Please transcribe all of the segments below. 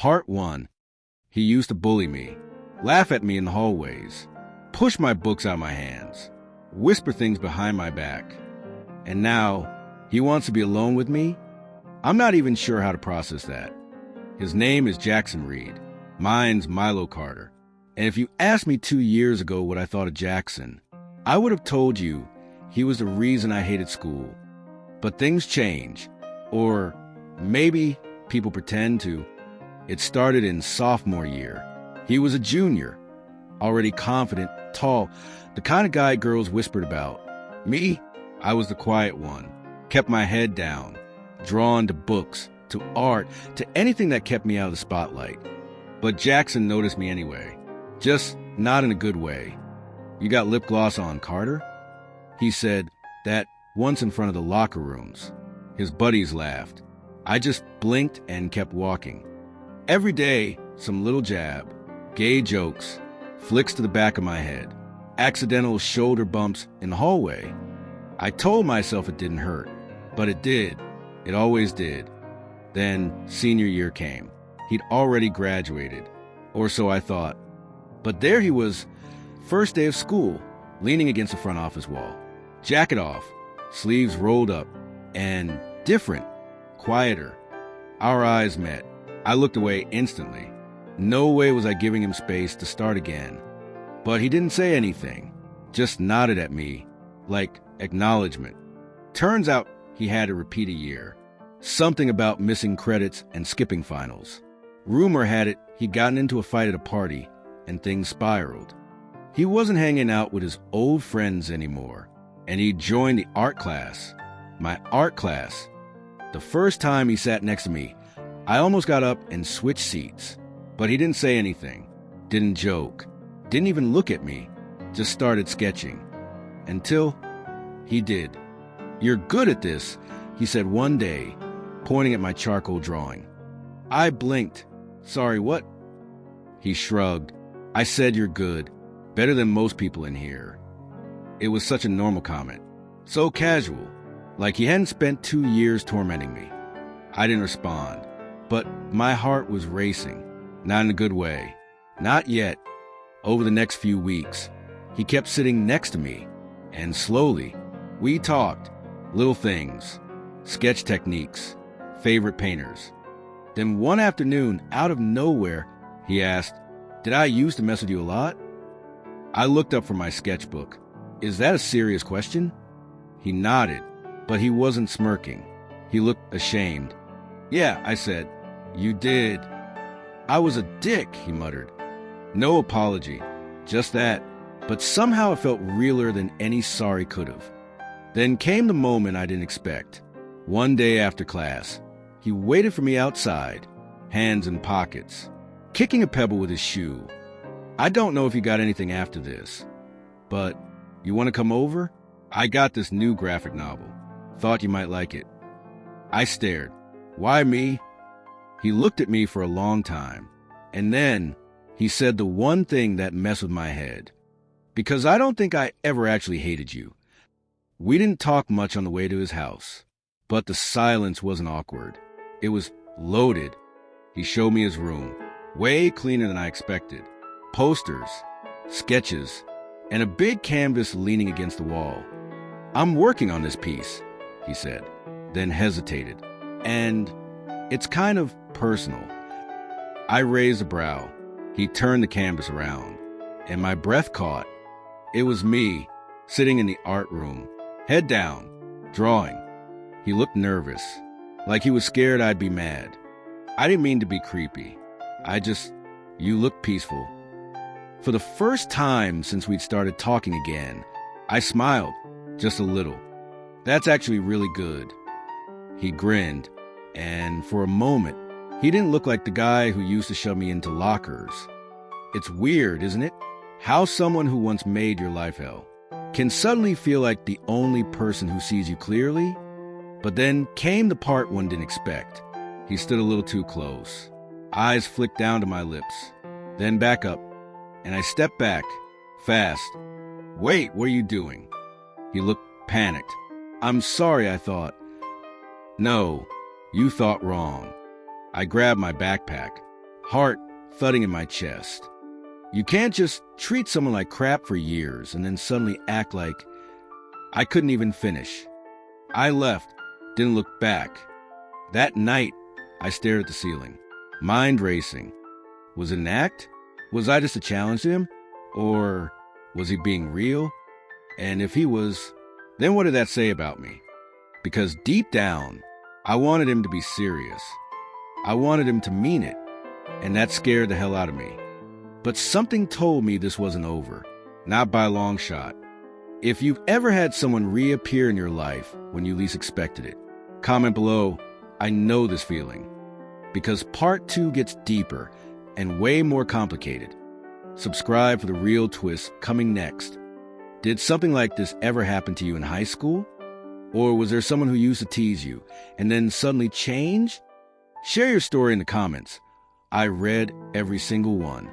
Part 1. He used to bully me, laugh at me in the hallways, push my books out of my hands, whisper things behind my back. And now, he wants to be alone with me? I'm not even sure how to process that. His name is Jackson Reed. Mine's Milo Carter. And if you asked me 2 years ago what I thought of Jackson, I would have told you he was the reason I hated school. But things change. Or maybe people pretend to. It started in sophomore year. He was a junior, already confident, tall, the kind of guy girls whispered about. Me, I was the quiet one, kept my head down, drawn to books, to art, to anything that kept me out of the spotlight. But Jackson noticed me anyway, just not in a good way. "You got lip gloss on, Carter?" He said that once in front of the locker rooms. His buddies laughed. I just blinked and kept walking. Every day, some little jab, gay jokes, flicks to the back of my head, accidental shoulder bumps in the hallway. I told myself it didn't hurt, but it did. It always did. Then senior year came. He'd already graduated, or so I thought. But there he was, first day of school, leaning against the front office wall, jacket off, sleeves rolled up, and different, quieter. Our eyes met. I looked away instantly. No way was I giving him space to start again. But he didn't say anything, just nodded at me, like acknowledgement. Turns out he had to repeat a year. Something about missing credits and skipping finals. Rumor had it he'd gotten into a fight at a party, and things spiraled. He wasn't hanging out with his old friends anymore, and he joined the art class. My art class. The first time he sat next to me, I almost got up and switched seats. But he didn't say anything, didn't joke, didn't even look at me, just started sketching. Until he did. "You're good at this," he said one day, pointing at my charcoal drawing. I blinked. "Sorry, what?" He shrugged. I said, "You're good. Better than most people in here." It was such a normal comment. So casual. Like he hadn't spent 2 years tormenting me. I didn't respond. But my heart was racing. Not in a good way. Not yet. Over the next few weeks, he kept sitting next to me. And slowly, we talked. Little things. Sketch techniques. Favorite painters. Then one afternoon, out of nowhere, he asked, "Did I used to mess with you a lot?" I looked up from my sketchbook. "Is that a serious question?" He nodded, but he wasn't smirking. He looked ashamed. "Yeah," I said. "You did." "I was a dick," he muttered. No apology, just that. But somehow it felt realer than any sorry could have. Then came the moment I didn't expect. One day after class, he waited for me outside, hands in pockets, kicking a pebble with his shoe. "I don't know if you got anything after this, but you want to come over? I got this new graphic novel. Thought you might like it." I stared. "Why me?" He looked at me for a long time, and then he said the one thing that messed with my head. "Because I don't think I ever actually hated you." We didn't talk much on the way to his house, but the silence wasn't awkward. It was loaded. He showed me his room, way cleaner than I expected. Posters, sketches, and a big canvas leaning against the wall. "I'm working on this piece," he said, then hesitated. "And it's kind of personal." I raised a brow. He turned the canvas around, and my breath caught. It was me, sitting in the art room, head down, drawing. He looked nervous, like he was scared I'd be mad. I didn't mean to be creepy. You look peaceful. For the first time since we'd started talking again, I smiled, just a little. "That's actually really good." He grinned, and for a moment, he didn't look like the guy who used to shove me into lockers. It's weird, isn't it? How someone who once made your life hell can suddenly feel like the only person who sees you clearly. But then came the part one didn't expect. He stood a little too close. Eyes flicked down to my lips, then back up, and I stepped back, fast. "Wait, what are you doing?" He looked panicked. "I'm sorry," I thought. "No, you thought wrong." I grabbed my backpack. heart thudding in my chest. You can't just treat someone like crap for years and then suddenly act like I couldn't even finish. I left, didn't look back. That night, I stared at the ceiling, mind racing. Was it an act? Was I just a challenge to him? Or was he being real? And if he was, then what did that say about me? Because deep down, I wanted him to be serious. I wanted him to mean it, and that scared the hell out of me. But something told me this wasn't over, not by a long shot. If you've ever had someone reappear in your life when you least expected it, comment below, I know this feeling. Because part 2 gets deeper and way more complicated. Subscribe for the real twist coming next. Did something like this ever happen to you in high school? Or was there someone who used to tease you and then suddenly changed? Share your story in the comments. I read every single one.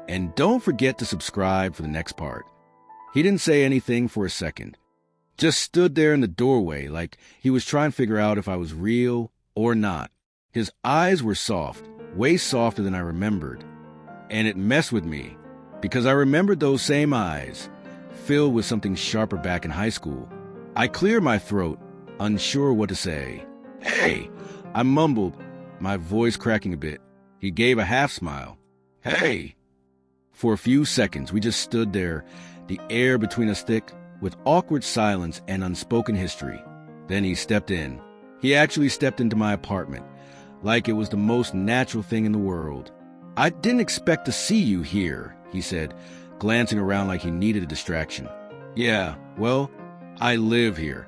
And don't forget to subscribe for the next part. He didn't say anything for a second. Just stood there in the doorway like he was trying to figure out if I was real or not. His eyes were soft, way softer than I remembered. And it messed with me because I remembered those same eyes, filled with something sharper back in high school. I cleared my throat, unsure what to say. Hey, I mumbled, my voice cracking a bit. He gave a half smile. Hey. For a few seconds, we just stood there, the air between us thick, with awkward silence and unspoken history. Then he stepped in. He actually stepped into my apartment, like it was the most natural thing in the world. I didn't expect to see you here, he said, glancing around like he needed a distraction. Yeah, well, I live here,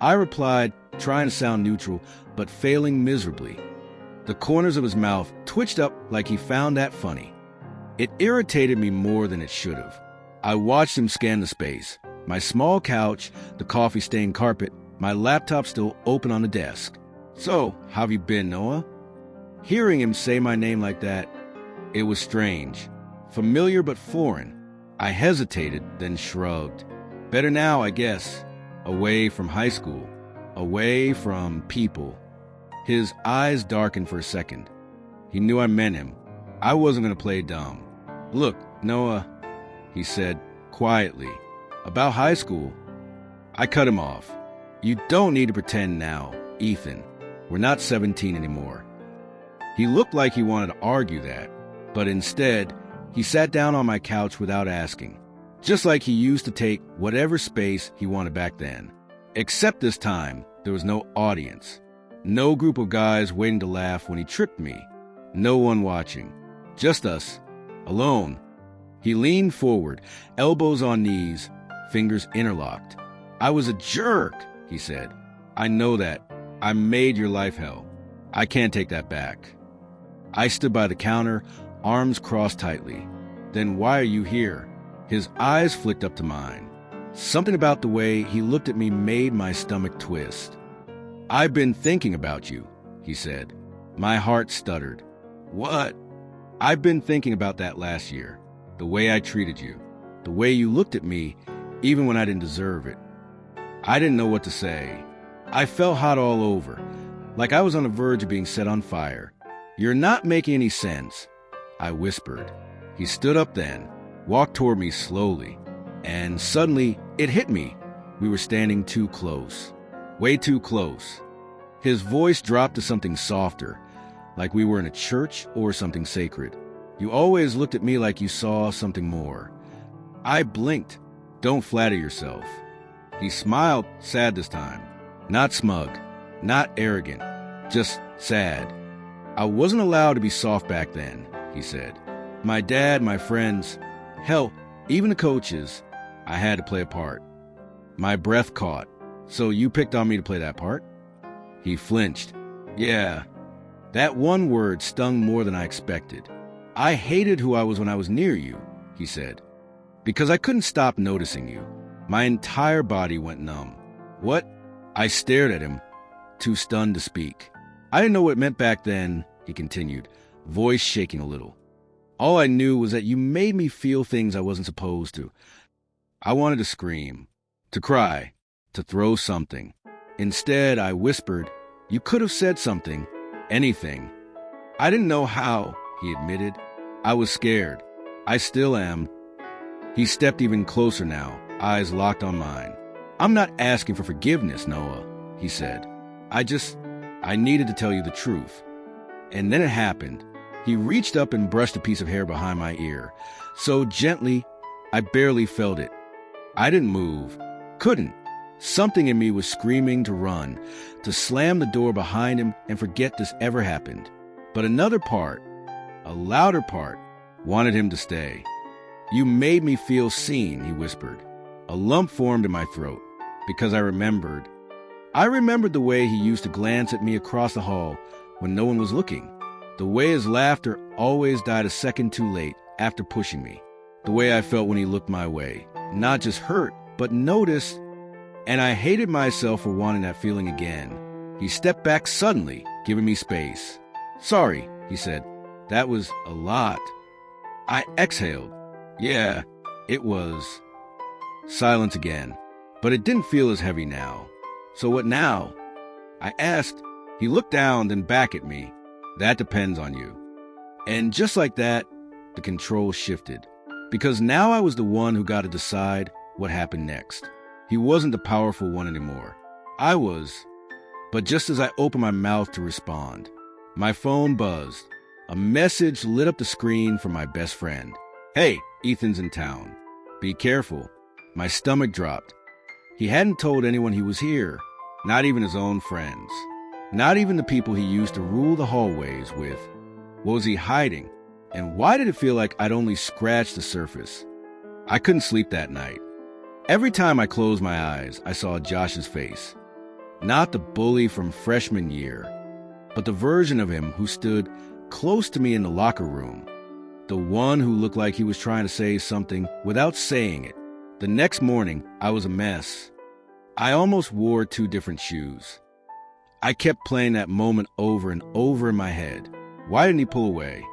I replied, trying to sound neutral, but failing miserably. The corners of his mouth twitched up like he found that funny. It irritated me more than it should have. I watched him scan the space. My small couch, the coffee-stained carpet, my laptop still open on the desk. So, how have you been, Noah? Hearing him say my name like that, it was strange. Familiar but foreign. I hesitated, then shrugged. Better now, I guess. Away from high school. Away from people. His eyes darkened for a second. He knew I meant him. I wasn't going to play dumb. Look, Noah, he said quietly, about high school. I cut him off. You don't need to pretend now, Ethan. We're not 17 anymore. He looked like he wanted to argue that, but instead, he sat down on my couch without asking, just like he used to take whatever space he wanted back then. Except this time, there was no audience. No group of guys waiting to laugh when he tripped me. No one watching. Just us. Alone. He leaned forward, elbows on knees, fingers interlocked. I was a jerk, he said. I know that. I made your life hell. I can't take that back. I stood by the counter, arms crossed tightly. Then why are you here? His eyes flicked up to mine. Something about the way he looked at me made my stomach twist. I've been thinking about you, he said. My heart stuttered. What? I've been thinking about that last year. The way I treated you. The way you looked at me, even when I didn't deserve it. I didn't know what to say. I felt hot all over, like I was on the verge of being set on fire. You're not making any sense, I whispered. He stood up then, walked toward me slowly, and suddenly it hit me. We were standing too close. Way too close. His voice dropped to something softer, like we were in a church or something sacred. You always looked at me like you saw something more. I blinked. Don't flatter yourself. He smiled, sad this time. Not smug, not arrogant, just sad. I wasn't allowed to be soft back then, he said. My dad, my friends, hell, even the coaches, I had to play a part. My breath caught. So you picked on me to play that part? He flinched. Yeah. That one word stung more than I expected. I hated who I was when I was near you, he said. Because I couldn't stop noticing you. My entire body went numb. What? I stared at him, too stunned to speak. I didn't know what it meant back then, he continued, voice shaking a little. All I knew was that you made me feel things I wasn't supposed to. I wanted to scream, to cry, to throw something. Instead, I whispered, you could have said something, anything. I didn't know how, he admitted. I was scared. I still am. He stepped even closer now, eyes locked on mine. I'm not asking for forgiveness, Noah, he said. I needed to tell you the truth. And then it happened. He reached up and brushed a piece of hair behind my ear. So gently, I barely felt it. I didn't move. Couldn't. Something in me was screaming to run, to slam the door behind him and forget this ever happened. But another part, a louder part, wanted him to stay. You made me feel seen, he whispered. A lump formed in my throat, because I remembered. I remembered the way he used to glance at me across the hall when no one was looking. The way his laughter always died a second too late after pushing me. The way I felt when he looked my way. Not just hurt, but noticed. And I hated myself for wanting that feeling again. He stepped back suddenly, giving me space. Sorry, he said. That was a lot. I exhaled. Yeah, it was. Silence again. But it didn't feel as heavy now. So what now? I asked. He looked down, then back at me. That depends on you. And just like that, the control shifted. Because now I was the one who got to decide what happened next. He wasn't the powerful one anymore. I was. But just as I opened my mouth to respond, my phone buzzed. A message lit up the screen from my best friend. Hey, Ethan's in town. Be careful. My stomach dropped. He hadn't told anyone he was here. Not even his own friends. Not even the people he used to rule the hallways with. What was he hiding? And why did it feel like I'd only scratched the surface? I couldn't sleep that night. Every time I closed my eyes, I saw Josh's face. Not the bully from freshman year, but the version of him who stood close to me in the locker room. The one who looked like he was trying to say something without saying it. The next morning, I was a mess. I almost wore 2 different shoes. I kept playing that moment over and over in my head. Why didn't he pull away?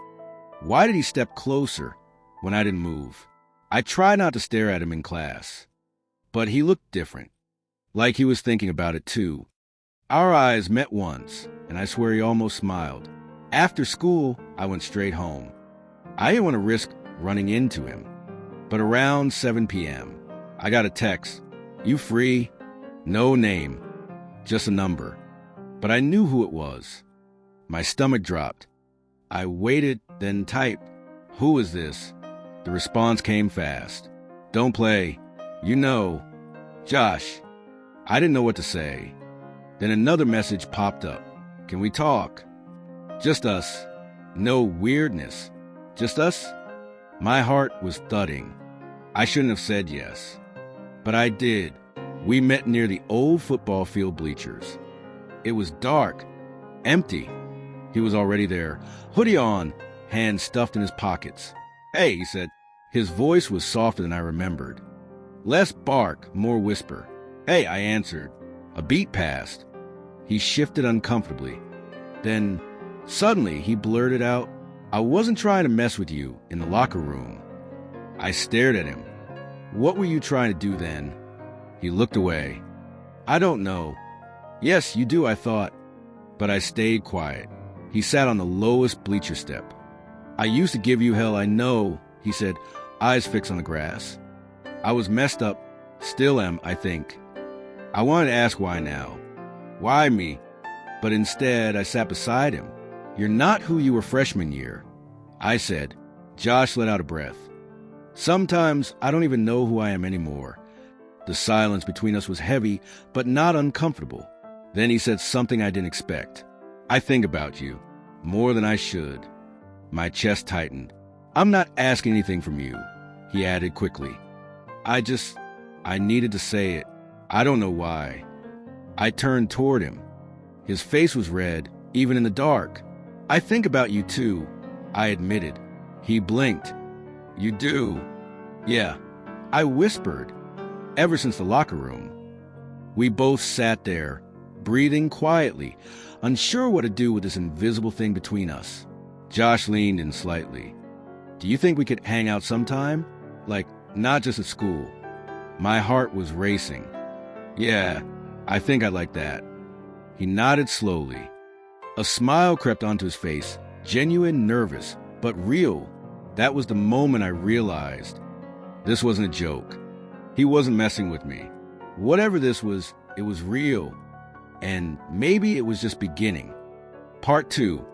Why did he step closer when I didn't move? I tried not to stare at him in class, but he looked different, like he was thinking about it too. Our eyes met once, and I swear he almost smiled. After school, I went straight home. I didn't want to risk running into him. But around 7 p.m., I got a text. You free? No name, just a number. But I knew who it was. My stomach dropped. I waited, then typed, Who is this? The response came fast. Don't play. You know. Josh. I didn't know what to say. Then another message popped up. Can we talk? Just us. No weirdness. Just us? My heart was thudding. I shouldn't have said yes. But I did. We met near the old football field bleachers. It was dark, empty. He was already there, hoodie on, hands stuffed in his pockets. Hey, he said. His voice was softer than I remembered. Less bark, more whisper. Hey, I answered. A beat passed. He shifted uncomfortably. Then, suddenly, he blurted out, I wasn't trying to mess with you in the locker room. I stared at him. What were you trying to do then? He looked away. I don't know. Yes, you do, I thought. But I stayed quiet. He sat on the lowest bleacher step. I used to give you hell, I know, he said, eyes fixed on the grass. I was messed up. Still am, I think. I wanted to ask why now. Why me? But instead, I sat beside him. You're not who you were freshman year. I said. Josh let out a breath. Sometimes I don't even know who I am anymore. The silence between us was heavy, but not uncomfortable. Then he said something I didn't expect. I think about you, more than I should. My chest tightened. I'm not asking anything from you, he added quickly. I needed to say it. I don't know why. I turned toward him. His face was red, even in the dark. I think about you too, I admitted. He blinked. You do? Yeah, I whispered. Ever since the locker room. We both sat there, breathing quietly, unsure what to do with this invisible thing between us. Josh leaned in slightly. Do you think we could hang out sometime? Like, not just at school. My heart was racing. Yeah, I think I'd like that. He nodded slowly. A smile crept onto his face, genuine, nervous, but real. That was the moment I realized this wasn't a joke. He wasn't messing with me. Whatever this was, it was real. And maybe it was just beginning. Part 2.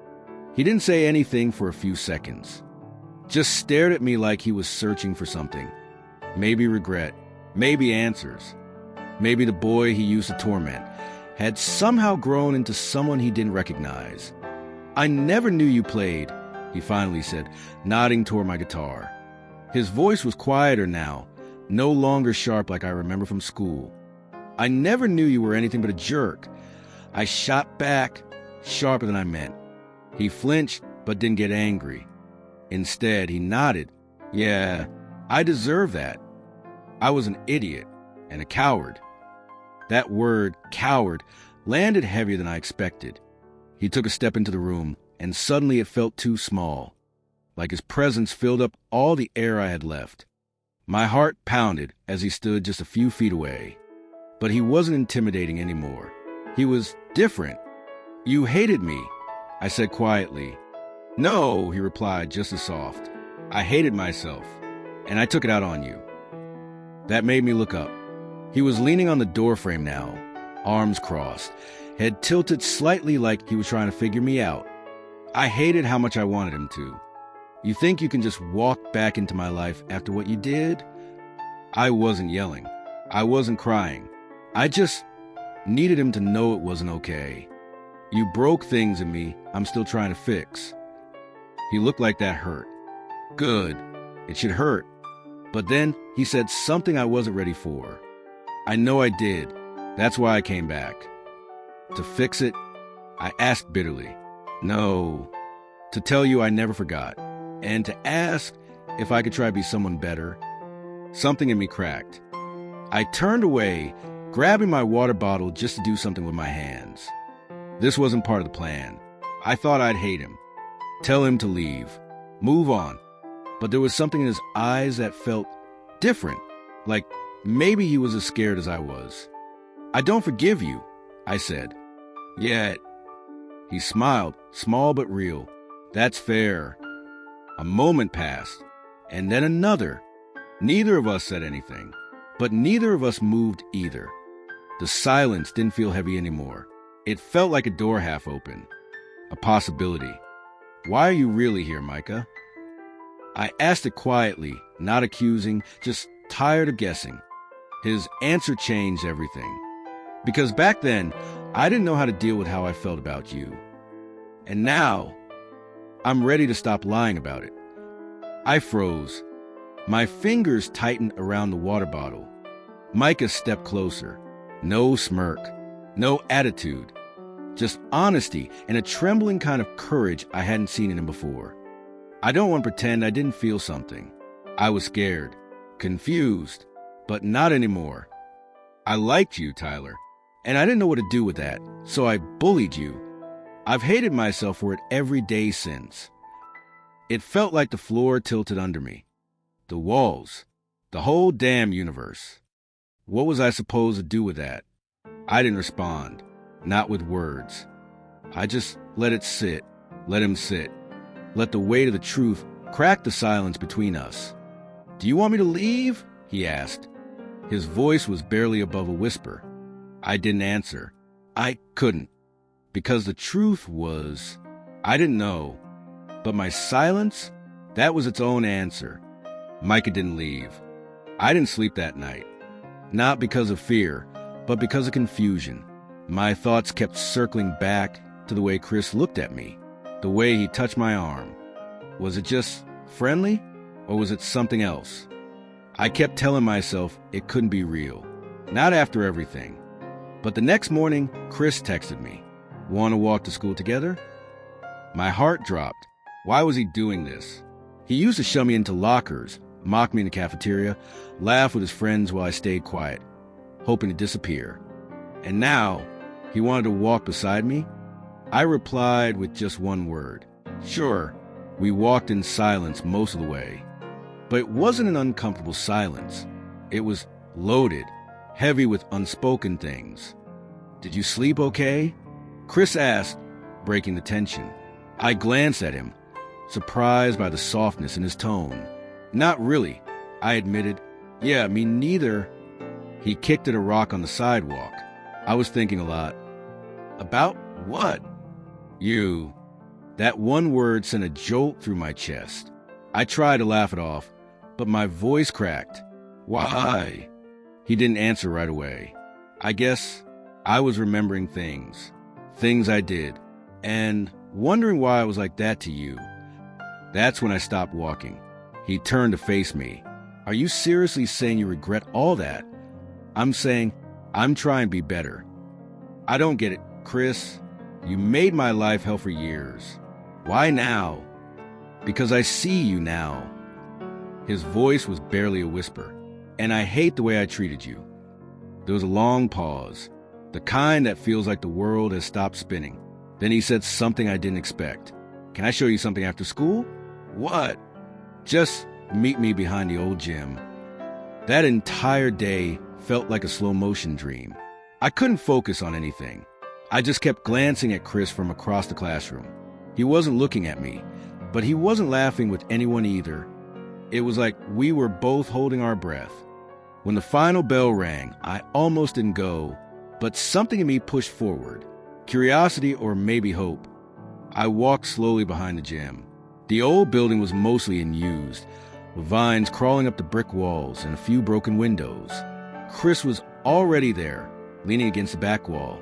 He didn't say anything for a few seconds. Just stared at me like he was searching for something. Maybe regret. Maybe answers. Maybe the boy he used to torment had somehow grown into someone he didn't recognize. "I never knew you played," he finally said, nodding toward my guitar. His voice was quieter now, no longer sharp like I remember from school. "I never knew you were anything but a jerk." I shot back, sharper than I meant. He flinched, but didn't get angry. Instead, he nodded. "Yeah, I deserve that. I was an idiot and a coward." That word, coward, landed heavier than I expected. He took a step into the room, and suddenly it felt too small, like his presence filled up all the air I had left. My heart pounded as he stood just a few feet away. But he wasn't intimidating anymore. He was different. "You hated me," I said quietly. "No," he replied just as soft. "I hated myself, and I took it out on you." That made me look up. He was leaning on the doorframe now, arms crossed, head tilted slightly like he was trying to figure me out. I hated how much I wanted him to. "You think you can just walk back into my life after what you did?" I wasn't yelling. I wasn't crying. I just needed him to know it wasn't okay. "You broke things in me I'm still trying to fix." He looked like that hurt. Good. It should hurt. But then he said something I wasn't ready for. I know I did. That's why I came back. "To fix it?" I asked bitterly. "No. To tell you I never forgot. And to ask if I could try to be someone better." Something in me cracked. I turned away, grabbing my water bottle just to do something with my hands. This wasn't part of the plan. I thought I'd hate him, tell him to leave, move on. But there was something in his eyes that felt different, like maybe he was as scared as I was. "I don't forgive you," I said. "Yet." He smiled, small but real. "That's fair." A moment passed, and then another. Neither of us said anything, but neither of us moved either. The silence didn't feel heavy anymore. It felt like a door half open, a possibility. "Why are you really here, Micah?" I asked it quietly, not accusing, just tired of guessing. His answer changed everything. Because back then, I didn't know how to deal with how I felt about you. And now, I'm ready to stop lying about it. I froze. My fingers tightened around the water bottle. Micah stepped closer. No smirk, no attitude. Just honesty and a trembling kind of courage I hadn't seen in him before. I don't want to pretend I didn't feel something. I was scared, confused, but not anymore. "I liked you, Tyler, and I didn't know what to do with that, so I bullied you. I've hated myself for it every day since." It felt like the floor tilted under me. The walls, the whole damn universe. What was I supposed to do with that? I didn't respond, not with words. I just let it sit, let him sit, let the weight of the truth crack the silence between us. "Do you want me to leave?" he asked. His voice was barely above a whisper. I didn't answer. I couldn't. Because the truth was, I didn't know. But my silence, that was its own answer. Micah didn't leave. I didn't sleep that night. Not because of fear, but because of confusion. My thoughts kept circling back to the way Chris looked at me, the way he touched my arm. Was it just friendly, or was it something else? I kept telling myself it couldn't be real. Not after everything. But the next morning, Chris texted me. "Want to walk to school together?" My heart dropped. Why was he doing this? He used to shove me into lockers, mock me in the cafeteria, laugh with his friends while I stayed quiet, hoping to disappear. And now, he wanted to walk beside me? I replied with just one word. Sure. We walked in silence most of the way. But it wasn't an uncomfortable silence. It was loaded, heavy with unspoken things. "Did you sleep okay?" Chris asked, breaking the tension. I glanced at him. surprised by the softness in his tone. Not really, I admitted. Yeah, me neither. He kicked at a rock on the sidewalk. I was thinking a lot. About what? You. That one word sent a jolt through my chest. I tried to laugh it off, but my voice cracked. Why? He didn't answer right away. I guess I was remembering things I did, and wondering why I was like that to you. That's when I stopped walking. He turned to face me. Are you seriously saying you regret all that? I'm saying I'm trying to be better. I don't get it, Chris. You made my life hell for years. Why now? Because I see you now. His voice was barely a whisper, and I hate the way I treated you. There was a long pause, the kind that feels like the world has stopped spinning. Then he said something I didn't expect. Can I show you something after school? What? Just meet me behind the old gym. That entire day felt like a slow-motion dream. I couldn't focus on anything. I just kept glancing at Chris from across the classroom. He wasn't looking at me, but he wasn't laughing with anyone either. It was like we were both holding our breath. When the final bell rang, I almost didn't go, but something in me pushed forward. Curiosity or maybe hope. I walked slowly behind the gym. The old building was mostly unused, with vines crawling up the brick walls and a few broken windows. Chris was already there, leaning against the back wall.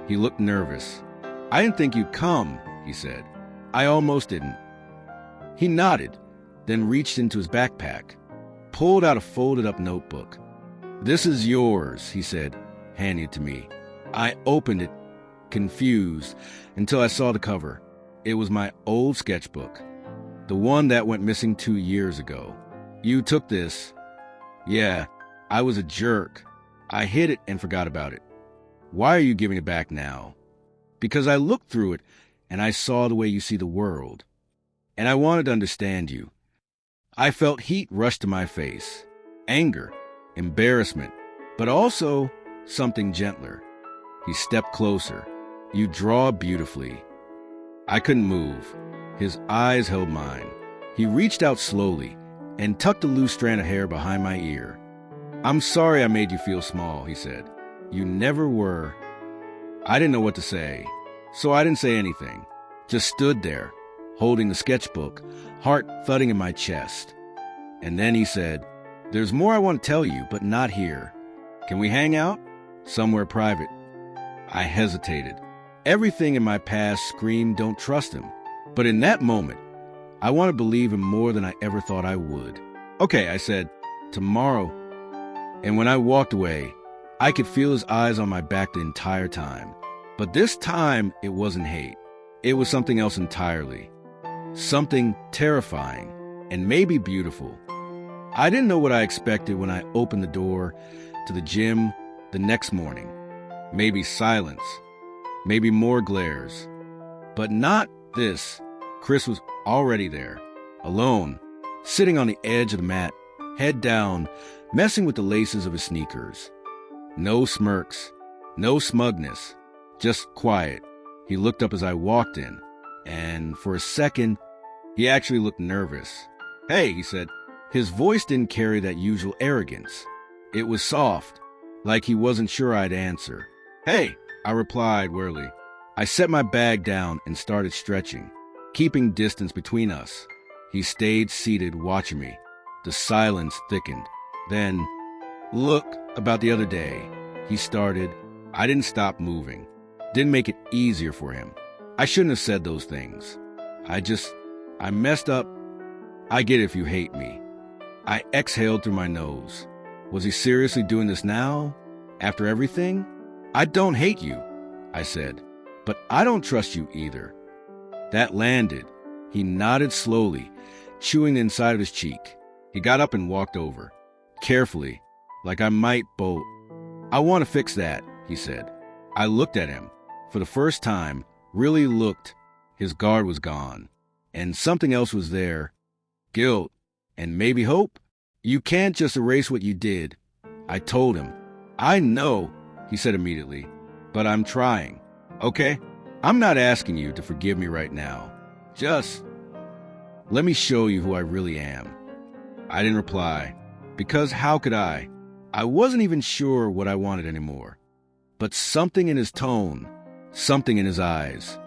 He looked nervous. I didn't think you'd come, he said. I almost didn't. He nodded, then reached into his backpack, pulled out a folded-up notebook. This is yours, he said, handing it to me. I opened it, confused, until I saw the cover. It was my old sketchbook, the one that went missing 2 years ago. You took this. Yeah, I was a jerk. I hid it and forgot about it. Why are you giving it back now? Because I looked through it and I saw the way you see the world. And I wanted to understand you. I felt heat rush to my face. Anger, embarrassment, but also something gentler. He stepped closer. You draw beautifully. I couldn't move. His eyes held mine. He reached out slowly and tucked a loose strand of hair behind my ear. I'm sorry I made you feel small, he said. You never were. I didn't know what to say, so I didn't say anything. Just stood there, holding the sketchbook, heart thudding in my chest. And then he said, There's more I want to tell you, but not here. Can we hang out? Somewhere private. I hesitated. Everything in my past screamed don't trust him. But in that moment, I want to believe him more than I ever thought I would. Okay, I said, tomorrow. And when I walked away, I could feel his eyes on my back the entire time. But this time, it wasn't hate. It was something else entirely. Something terrifying and maybe beautiful. I didn't know what I expected when I opened the door to the gym the next morning. Maybe silence. Maybe more glares. But not this. Chris was already there, alone, sitting on the edge of the mat, head down, messing with the laces of his sneakers. No smirks, no smugness, just quiet. He looked up as I walked in, and for a second, he actually looked nervous. Hey, he said. His voice didn't carry that usual arrogance. It was soft, like he wasn't sure I'd answer. Hey, I replied wearily. I set my bag down and started stretching, keeping distance between us. He stayed seated, watching me. The silence thickened. Then, look, about the other day, he started. I didn't stop moving. Didn't make it easier for him. I shouldn't have said those things. I messed up. I get it if you hate me. I exhaled through my nose. Was he seriously doing this now? After everything? I don't hate you, I said, but I don't trust you either. That landed. He nodded slowly, chewing the inside of his cheek. He got up and walked over, carefully, like I might bolt. I want to fix that, he said. I looked at him. For the first time, really looked. His guard was gone, and something else was there. Guilt, and maybe hope. You can't just erase what you did. I told him. I know, he said immediately, but I'm trying. Okay? I'm not asking you to forgive me right now. Just Let me show you who I really am. I didn't reply, because how could I? I wasn't even sure what I wanted anymore. But something in his tone, something in his eyes,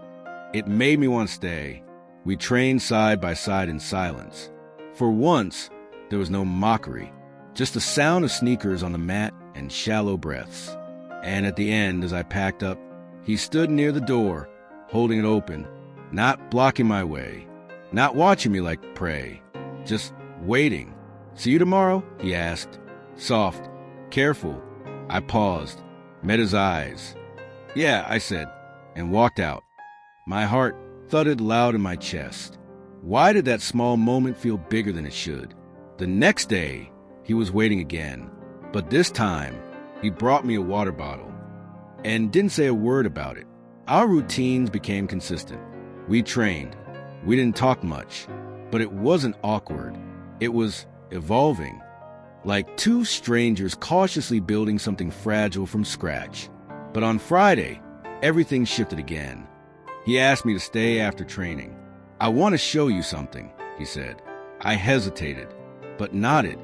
it made me want to stay. We trained side by side in silence. For once, there was no mockery, just the sound of sneakers on the mat and shallow breaths. And at the end, as I packed up, he stood near the door, holding it open, not blocking my way, not watching me like prey, just waiting. See you tomorrow? He asked. Soft, careful. I paused, met his eyes. Yeah, I said, and walked out. My heart thudded loud in my chest. Why did that small moment feel bigger than it should? The next day, he was waiting again, but this time, he brought me a water bottle and didn't say a word about it. Our routines became consistent. We trained. We didn't talk much, but it wasn't awkward. It was evolving, like two strangers cautiously building something fragile from scratch. But on Friday, everything shifted again. He asked me to stay after training. I want to show you something, he said. I hesitated, but nodded.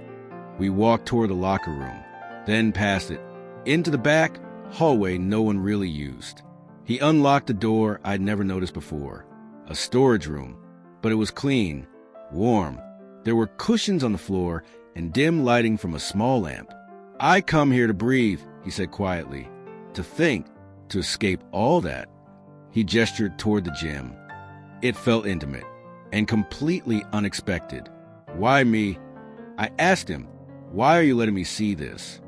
We walked toward the locker room, then past it, into the back hallway no one really used. He unlocked the door I'd never noticed before. A storage room, but it was clean, warm. There were cushions on the floor and dim lighting from a small lamp. I come here to breathe, he said quietly. To think, to escape all that. He gestured toward the gym. It felt intimate and completely unexpected. Why me? I asked him, why are you letting me see this?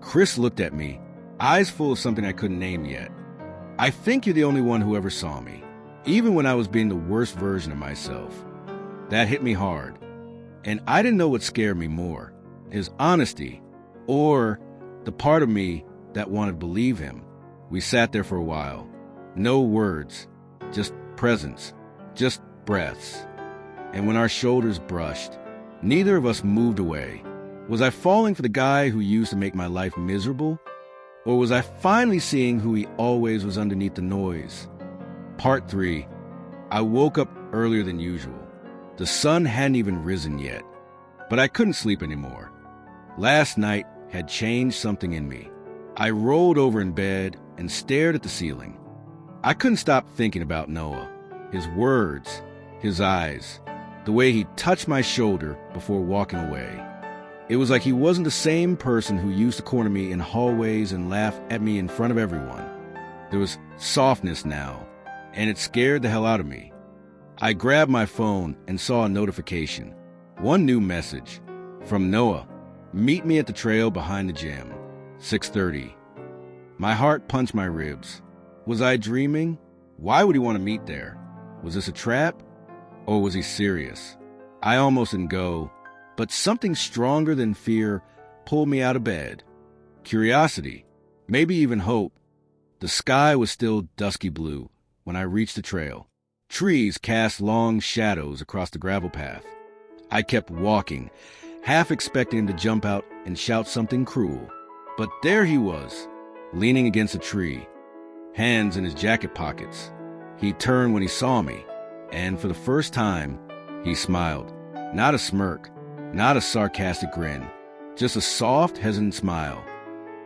Chris looked at me, eyes full of something I couldn't name yet. I think you're the only one who ever saw me, even when I was being the worst version of myself. That hit me hard. And I didn't know what scared me more, his honesty, or the part of me that wanted to believe him. We sat there for a while. No words, just presence, just breaths. And when our shoulders brushed, neither of us moved away. Was I falling for the guy who used to make my life miserable? Or was I finally seeing who he always was underneath the noise? Part 3. I woke up earlier than usual. The sun hadn't even risen yet, but I couldn't sleep anymore. Last night had changed something in me. I rolled over in bed and stared at the ceiling. I couldn't stop thinking about Noah, his words, his eyes, the way he touched my shoulder before walking away. It was like he wasn't the same person who used to corner me in hallways and laugh at me in front of everyone. There was softness now, and it scared the hell out of me. I grabbed my phone and saw a notification. One new message from Noah. Meet me at the trail behind the gym, 6:30. My heart punched my ribs. Was I dreaming? Why would he want to meet there? Was this a trap? Or was he serious? I almost didn't go, but something stronger than fear pulled me out of bed. Curiosity, maybe even hope. The sky was still dusky blue when I reached the trail. Trees cast long shadows across the gravel path. I kept walking, half expecting him to jump out and shout something cruel. But there he was, leaning against a tree, hands in his jacket pockets. He turned when he saw me, and for the first time, he smiled. Not a smirk, not a sarcastic grin, just a soft, hesitant smile.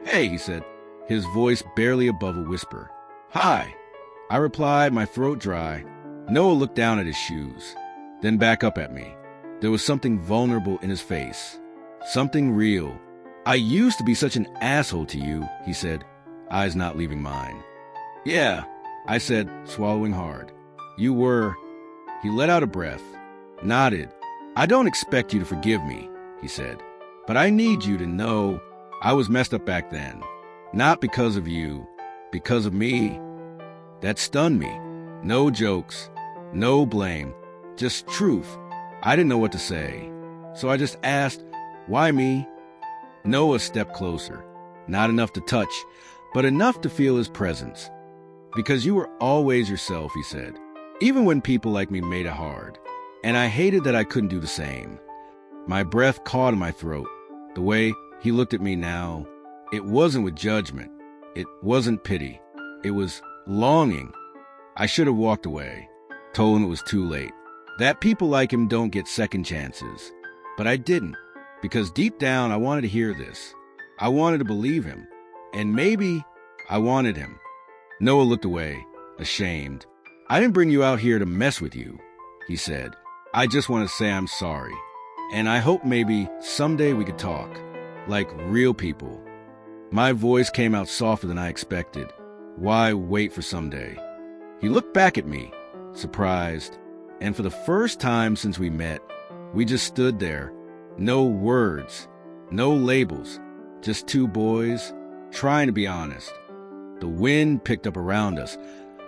Hey, he said, his voice barely above a whisper. Hi, I replied, my throat dry. Noah looked down at his shoes, then back up at me. There was something vulnerable in his face, something real. I used to be such an asshole to you, he said, eyes not leaving mine. Yeah, I said, swallowing hard. You were. He let out a breath, nodded. I don't expect you to forgive me, he said, but I need you to know I was messed up back then. Not because of you, because of me. That stunned me. No jokes, no blame, just truth. I didn't know what to say, so I just asked, why me? Noah stepped closer, not enough to touch, but enough to feel his presence. Because you were always yourself, he said, even when people like me made it hard. And I hated that I couldn't do the same. My breath caught in my throat. The way he looked at me now, it wasn't with judgment. It wasn't pity. It was longing. I should have walked away, told him it was too late. that people like him don't get second chances. But I didn't, because deep down I wanted to hear this. I wanted to believe him, and maybe I wanted him. Noah looked away, ashamed. I didn't bring you out here to mess with you, he said. I just want to say I'm sorry, and I hope maybe someday we could talk, like real people. My voice came out softer than I expected. Why wait for someday? He looked back at me, surprised, and for the first time since we met, we just stood there. No words, no labels, just two boys trying to be honest. The wind picked up around us,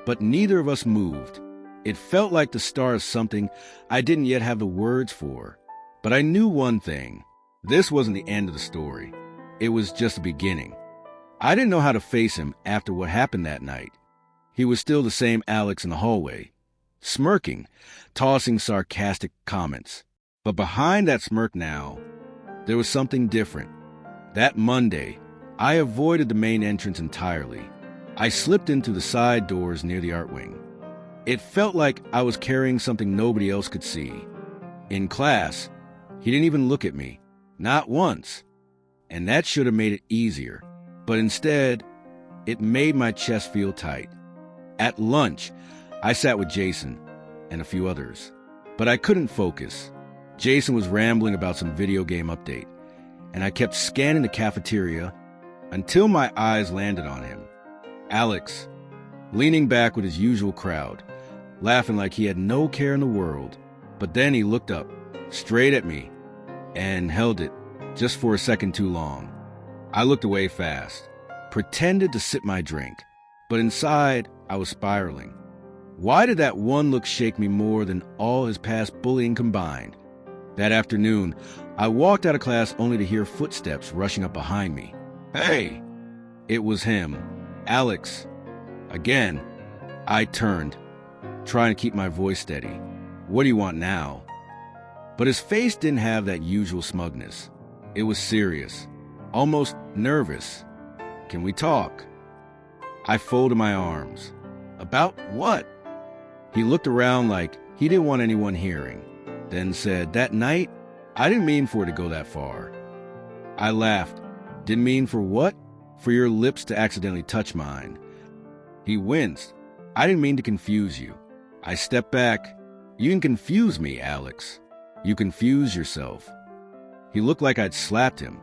but neither of us moved. It felt like the start of something I didn't yet have the words for. But I knew one thing. This wasn't the end of the story. It was just the beginning. I didn't know how to face him after what happened that night. He was still the same Alex in the hallway, smirking, tossing sarcastic comments. But behind that smirk now, there was something different. That Monday, I avoided the main entrance entirely. I slipped into the side doors near the art wing. It felt like I was carrying something nobody else could see. In class, he didn't even look at me, not once. And that should have made it easier. But instead, it made my chest feel tight. At lunch, I sat with Jason and a few others, but I couldn't focus. Jason was rambling about some video game update, and I kept scanning the cafeteria until my eyes landed on him. Alex, leaning back with his usual crowd, laughing like he had no care in the world. But then he looked up, straight at me, and held it just for a second too long. I looked away fast, pretended to sip my drink, but inside I was spiraling. Why did that one look shake me more than all his past bullying combined? That afternoon, I walked out of class only to hear footsteps rushing up behind me. Hey! It was him, Alex. Again, I turned, trying to keep my voice steady. What do you want now? But his face didn't have that usual smugness. It was serious, almost nervous. Can we talk? I folded my arms. About what? He looked around like he didn't want anyone hearing, then said, that night, I didn't mean for it to go that far. I laughed. Didn't mean for what? For your lips to accidentally touch mine. He winced. I didn't mean to confuse you. I stepped back. You can confuse me, Alex. You confuse yourself. He looked like I'd slapped him.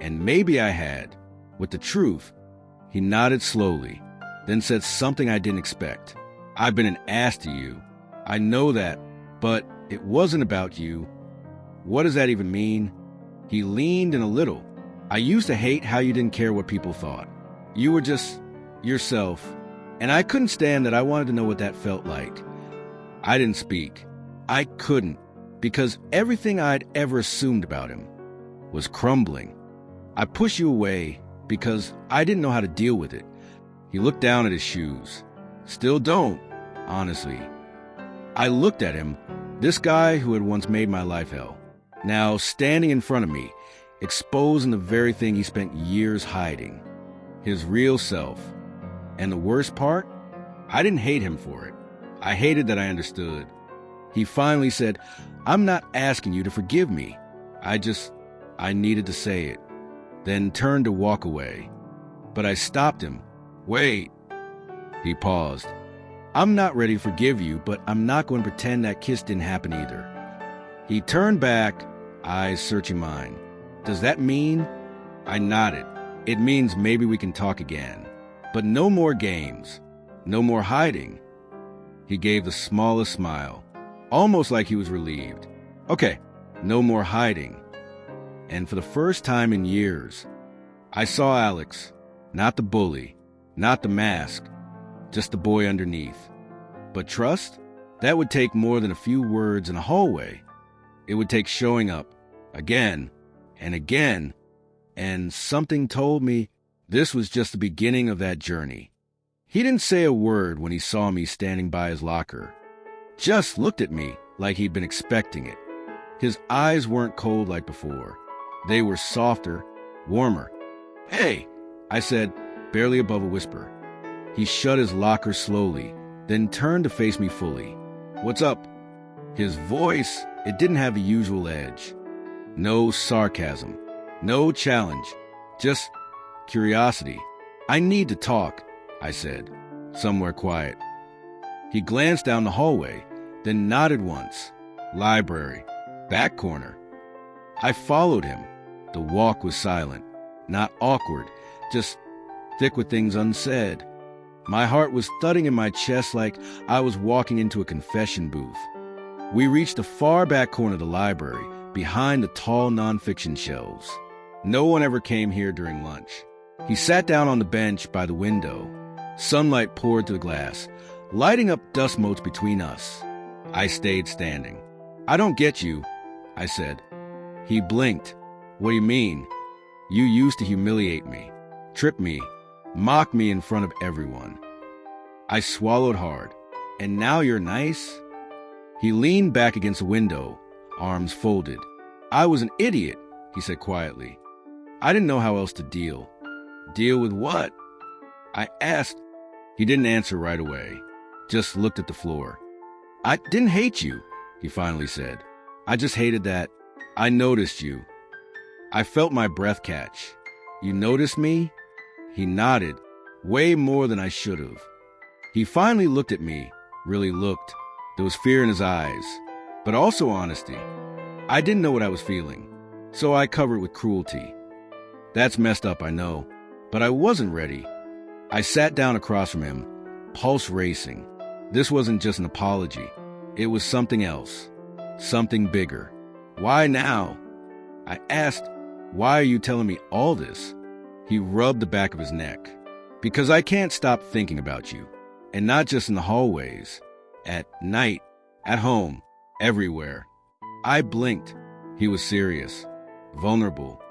And maybe I had. With the truth, he nodded slowly, then said something I didn't expect. I've been an ass to you. I know that, but it wasn't about you. What does that even mean? He leaned in a little. I used to hate how you didn't care what people thought. You were just yourself, and I couldn't stand that. I wanted to know what that felt like. I didn't speak. I couldn't, because everything I'd ever assumed about him was crumbling. I pushed you away because I didn't know how to deal with it. He looked down at his shoes. Still don't, honestly. I looked at him, this guy who had once made my life hell, now standing in front of me, exposing the very thing he spent years hiding, his real self. And the worst part? I didn't hate him for it. I hated that I understood. He finally said, I'm not asking you to forgive me. I needed to say it. Then turned to walk away. But I stopped him. Wait. He paused. I'm not ready to forgive you, but I'm not going to pretend that kiss didn't happen either. He turned back, eyes searching mine. Does that mean? I nodded. It means maybe we can talk again. But no more games. No more hiding. He gave the smallest smile, almost like he was relieved. Okay, no more hiding. And for the first time in years, I saw Alex, not the bully, not the mask, just the boy underneath. But trust? That would take more than a few words in a hallway. It would take showing up again and again, and something told me this was just the beginning of that journey. He didn't say a word when he saw me standing by his locker. Just looked at me like he'd been expecting it. His eyes weren't cold like before. They were softer, warmer. Hey, I said, barely above a whisper. He shut his locker slowly, then turned to face me fully. What's up? His voice, it didn't have the usual edge. No sarcasm, no challenge, just curiosity. "I need to talk," I said, somewhere quiet. He glanced down the hallway, then nodded once. Library, back corner. I followed him. The walk was silent, not awkward, just thick with things unsaid. My heart was thudding in my chest like I was walking into a confession booth. We reached the far back corner of the library, behind the tall nonfiction shelves. No one ever came here during lunch. He sat down on the bench by the window. Sunlight poured through the glass, lighting up dust motes between us. I stayed standing. "I don't get you," I said. He blinked. "What do you mean? You used to humiliate me, trip me, mock me in front of everyone." I swallowed hard. "And now you're nice?" He leaned back against the window, arms folded. "I was an idiot," he said quietly. I didn't know how else to deal. Deal with what? I asked. He didn't answer right away, just looked at the floor. "I didn't hate you," he finally said. "I just hated that I noticed you." I felt my breath catch. "You noticed me?" He nodded, way more than I should have. He finally looked at me, really looked. There was fear in his eyes, but also honesty. I didn't know what I was feeling, so I covered it with cruelty. That's messed up, I know, but I wasn't ready. I sat down across from him, pulse racing. This wasn't just an apology. It was something else, something bigger. "Why now?" I asked. "Why are you telling me all this?" He rubbed the back of his neck. "Because I can't stop thinking about you, and not just in the hallways. At night, at home, everywhere." I blinked. He was serious, vulnerable,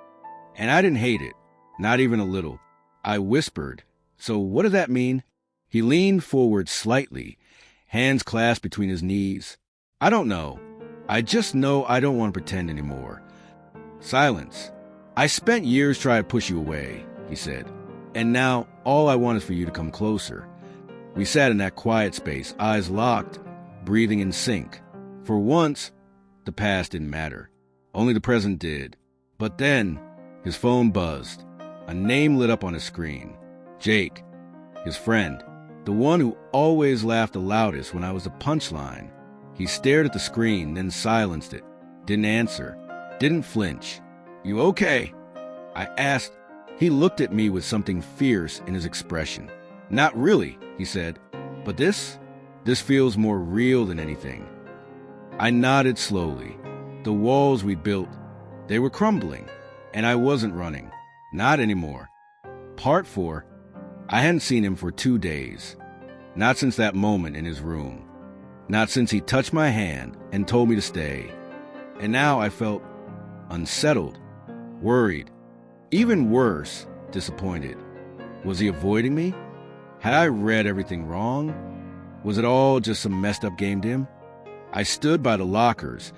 and I didn't hate it, not even a little. I whispered, "So what does that mean?" He leaned forward slightly, hands clasped between his knees. "I don't know. I just know I don't want to pretend anymore." Silence. "I spent years trying to push you away," he said, "and now all I want is for you to come closer." We sat in that quiet space, eyes locked, breathing in sync. For once, the past didn't matter. Only the present did. But then, his phone buzzed. A name lit up on his screen. Jake, his friend, the one who always laughed the loudest when I was the punchline. He stared at the screen, then silenced it. Didn't answer. Didn't flinch. "You okay?" I asked. He looked at me with something fierce in his expression. "Not really," he said. "But this feels more real than anything." I nodded slowly. The walls we built, they were crumbling, and I wasn't running. Not anymore. Part 4. I hadn't seen him for 2 days. Not since that moment in his room. Not since he touched my hand and told me to stay. And now I felt unsettled, worried, even worse, disappointed. Was he avoiding me? Had I read everything wrong? Was it all just some messed up game to him? I stood by the lockers,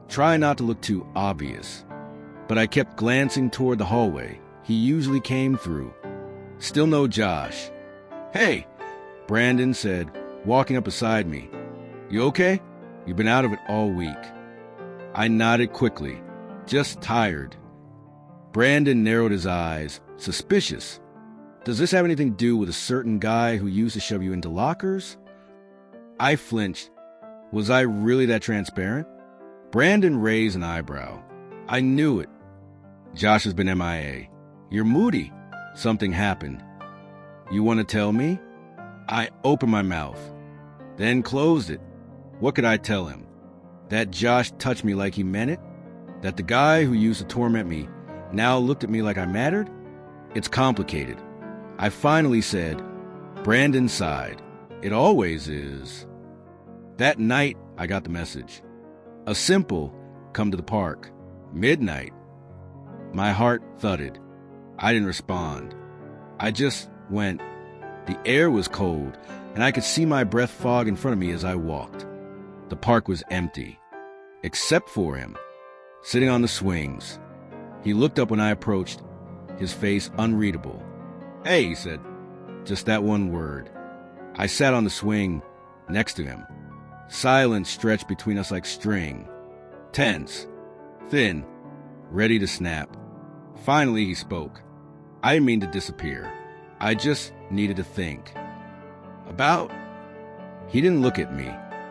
trying not to look too obvious. But I kept glancing toward the hallway he usually came through. Still no Josh. "Hey," Brandon said, walking up beside me. "You okay? You've been out of it all week." I nodded quickly, just tired. Brandon narrowed his eyes, suspicious. "Does this have anything to do with a certain guy who used to shove you into lockers?" I flinched. Was I really that transparent? Brandon raised an eyebrow. I knew it. "Josh has been MIA. You're moody. Something happened." "You want to tell me?" I opened my mouth, then closed it. What could I tell him? That Josh touched me like he meant it? That the guy who used to torment me now looked at me like I mattered? It's complicated. I finally said. Brandon sighed. "It always is." That night, I got the message. A simple, "Come to the park." Midnight. My heart thudded. I didn't respond. I just went. The air was cold, and I could see my breath fog in front of me as I walked. The park was empty, except for him, sitting on the swings. He looked up when I approached, his face unreadable. "Hey," he said. Just that one word. I sat on the swing next to him. Silence stretched between us like string. Tense. Thin. Ready to snap. Finally, he spoke. I didn't mean to disappear. I just needed to think. About? He didn't look at me.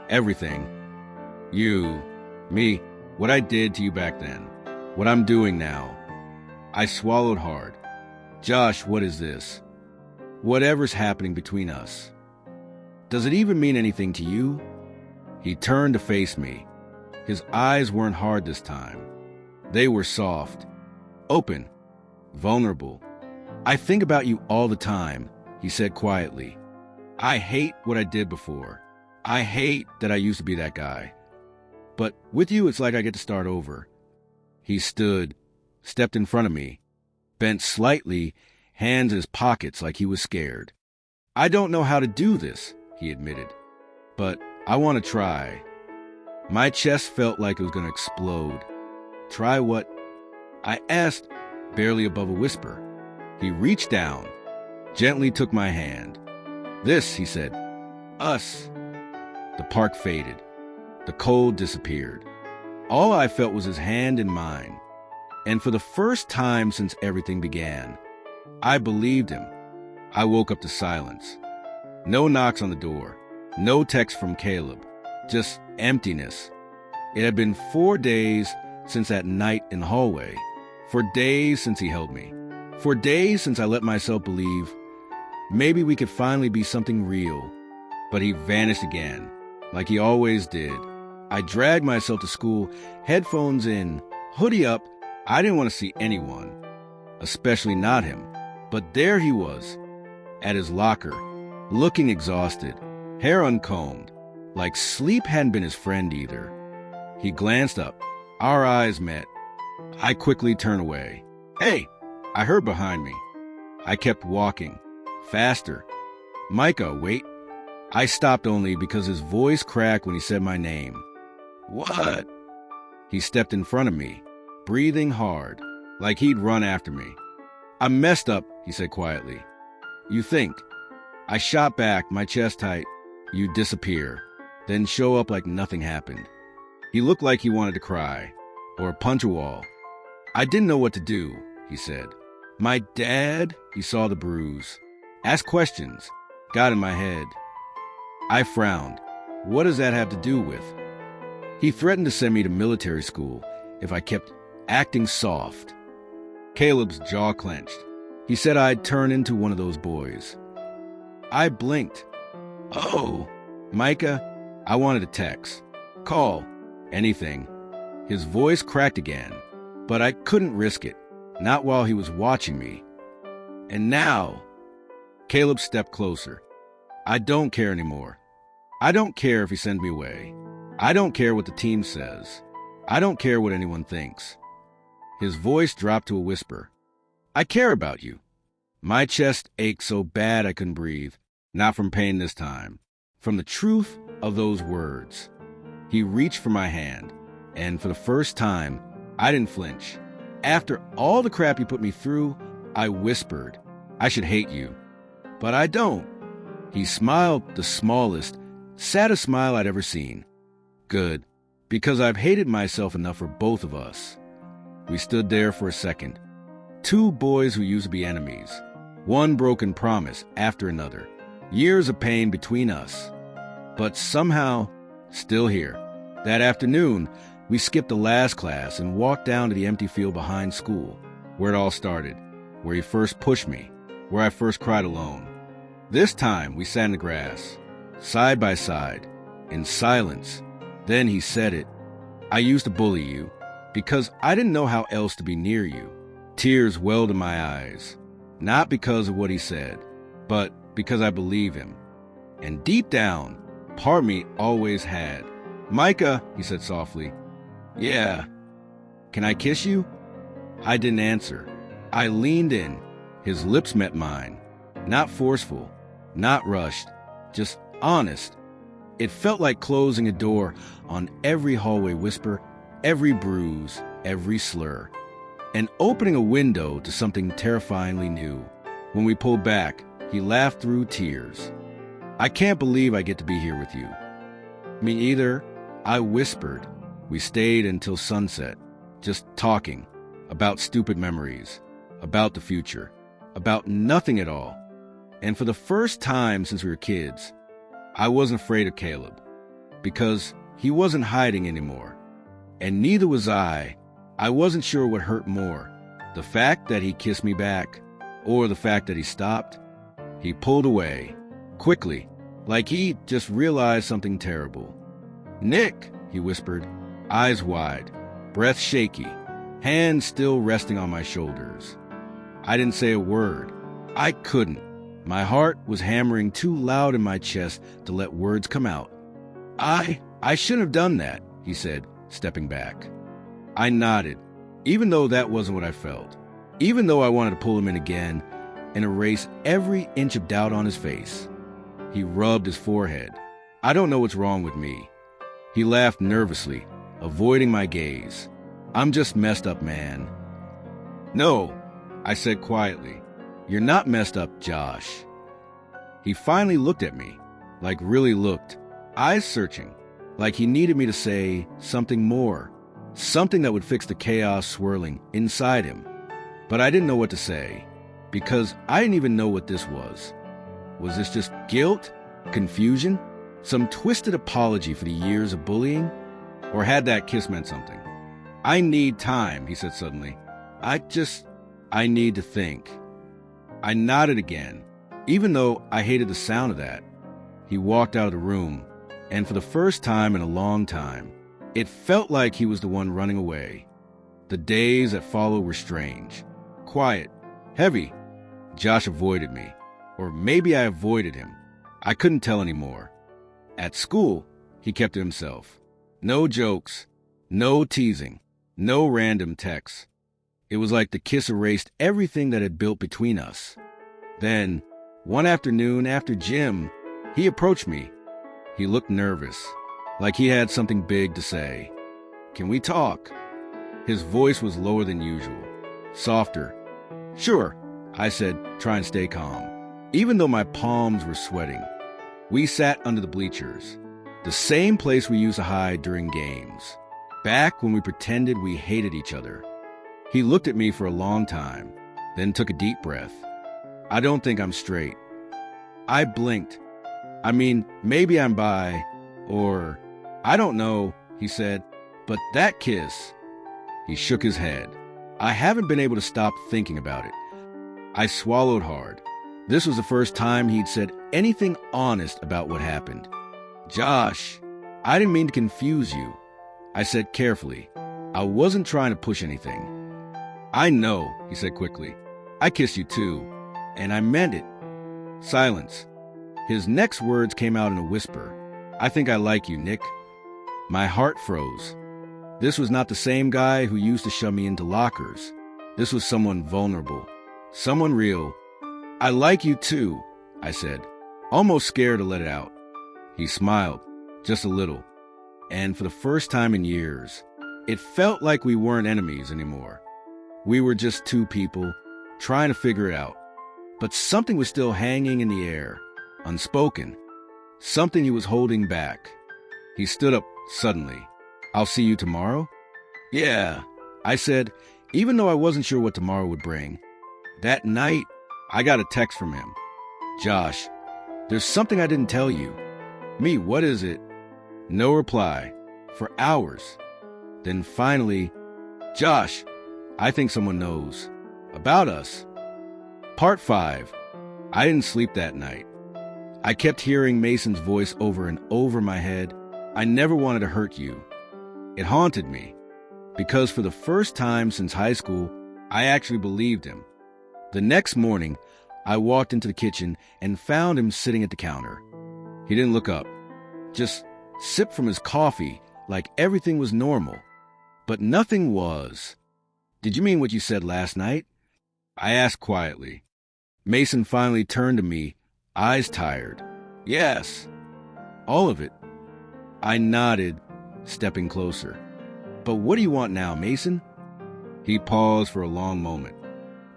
Everything. You. Me. What I did to you back then. What I'm doing now. I swallowed hard. Josh, what is this? Whatever's happening between us. Does it even mean anything to you? He turned to face me. His eyes weren't hard this time. They were soft. Open. Vulnerable. I think about you all the time, he said quietly. I hate what I did before. I hate that I used to be that guy. But with you, it's like I get to start over. He stood, stepped in front of me, bent slightly, hands in his pockets like he was scared. I don't know how to do this, he admitted, but I want to try. My chest felt like it was going to explode. Try what? I asked, barely above a whisper. He reached down, gently took my hand. This, he said, us. The park faded. The cold disappeared. All I felt was his hand in mine. And for the first time since everything began, I believed him. I woke up to silence. No knocks on the door. No text from Caleb. Just emptiness. It had been 4 days since that night in the hallway. 4 days since he held me. 4 days since I let myself believe maybe we could finally be something real. But he vanished again, like he always did. I dragged myself to school, headphones in, hoodie up. I didn't want to see anyone, especially not him. But there he was, at his locker, looking exhausted, hair uncombed, like sleep hadn't been his friend either. He glanced up. Our eyes met. I quickly turned away. Hey, I heard behind me. I kept walking, faster. Micah, wait. I stopped only because his voice cracked when he said my name. What? He stepped in front of me, breathing hard, like he'd run after me. I messed up, he said quietly. You think. I shot back, my chest tight. You disappear, then show up like nothing happened. He looked like he wanted to cry, or punch a wall. I didn't know what to do, he said. My dad, he saw the bruise. Asked questions, got in my head. I frowned. What does that have to do with? He threatened to send me to military school if I kept acting soft. Caleb's jaw clenched. He said I'd turn into one of those boys. I blinked. Oh, Micah, I wanted a text, call, anything. His voice cracked again, but I couldn't risk it, not while he was watching me. And now, Caleb stepped closer. I don't care anymore. I don't care if he sends me away. I don't care what the team says. I don't care what anyone thinks. His voice dropped to a whisper. I care about you. My chest ached so bad I couldn't breathe, not from pain this time, from the truth of those words. He reached for my hand, and for the first time, I didn't flinch. After all the crap you put me through, I whispered, I should hate you. But I don't. He smiled, the smallest, saddest smile I'd ever seen. Good, because I've hated myself enough for both of us. We stood there for a second. Two boys who used to be enemies. One broken promise after another. Years of pain between us. But somehow, still here. That afternoon, we skipped the last class and walked down to the empty field behind school, where it all started, where he first pushed me, where I first cried alone. This time, we sat in the grass, side by side, in silence. Then he said it. I used to bully you, because I didn't know how else to be near you. Tears welled in my eyes, not because of what he said, but because I believe him. And deep down, part of me always had. Micah, he said softly. Yeah. Can I kiss you? I didn't answer. I leaned in. His lips met mine. Not forceful, not rushed, just honest. It felt like closing a door on every hallway whisper, every bruise, every slur, and opening a window to something terrifyingly new. When we pulled back, he laughed through tears. I can't believe I get to be here with you. Me either, I whispered. We stayed until sunset, just talking about stupid memories, about the future, about nothing at all. And for the first time since we were kids, I wasn't afraid of Caleb, because he wasn't hiding anymore. And neither was I. I wasn't sure what hurt more, the fact that he kissed me back, or the fact that he stopped. He pulled away, quickly, like he just realized something terrible. "Nick," he whispered, eyes wide, breath shaky, hands still resting on my shoulders. I didn't say a word. I couldn't. My heart was hammering too loud in my chest to let words come out. I shouldn't have done that," he said, stepping back. I nodded, even though that wasn't what I felt, even though I wanted to pull him in again and erase every inch of doubt on his face. He rubbed his forehead. "I don't know what's wrong with me." He laughed nervously, avoiding my gaze. "I'm just messed up, man." "No," I said quietly. "You're not messed up, Josh." He finally looked at me, like really looked, eyes searching, like he needed me to say something more, something that would fix the chaos swirling inside him. But I didn't know what to say, because I didn't even know what this was. Was this just guilt, confusion, some twisted apology for the years of bullying? Or had that kiss meant something? "I need time," he said suddenly. I need to think." I nodded again, even though I hated the sound of that. He walked out of the room, and for the first time in a long time, it felt like he was the one running away. The days that followed were strange, quiet, heavy. Josh avoided me, or maybe I avoided him. I couldn't tell anymore. At school, he kept to himself. No jokes, no teasing, no random texts. It was like the kiss erased everything that had built between us. Then, one afternoon after gym, he approached me. He looked nervous, like he had something big to say. "Can we talk?" His voice was lower than usual, softer. "Sure," I said, trying to stay calm, even though my palms were sweating. We sat under the bleachers, the same place we used to hide during games, back when we pretended we hated each other. He looked at me for a long time, then took a deep breath. "I don't think I'm straight." I blinked. "I mean, maybe I'm bi, or I don't know," he said, "but that kiss." He shook his head. I haven't been able to stop thinking about it. I swallowed hard. This was the first time he'd said anything honest about what happened. "Josh, I didn't mean to confuse you," I said carefully. I wasn't trying to push anything. "I know," he said quickly. "I kissed you too, and I meant it." Silence. His next words came out in a whisper. "I think I like you, Nick." My heart froze. This was not the same guy who used to shove me into lockers. This was someone vulnerable, someone real. "I like you too," I said, almost scared to let it out. He smiled, just a little. And for the first time in years, it felt like we weren't enemies anymore. We were just two people, trying to figure it out. But something was still hanging in the air, unspoken. Something he was holding back. He stood up suddenly. "I'll see you tomorrow?" "Yeah," I said, even though I wasn't sure what tomorrow would bring. That night, I got a text from him. "Josh, there's something I didn't tell you." "Me, what is it?" No reply, for hours. Then finally, "Josh, I think someone knows. About us." Part 5. I didn't sleep that night. I kept hearing Mason's voice over and over in my head. "I never wanted to hurt you." It haunted me, because for the first time since high school, I actually believed him. The next morning, I walked into the kitchen and found him sitting at the counter. He didn't look up, just sipped from his coffee like everything was normal. But nothing was. "Did you mean what you said last night?" I asked quietly. Mason finally turned to me, eyes tired. "Yes." "All of it?" I nodded, stepping closer. "But what do you want now, Mason?" He paused for a long moment,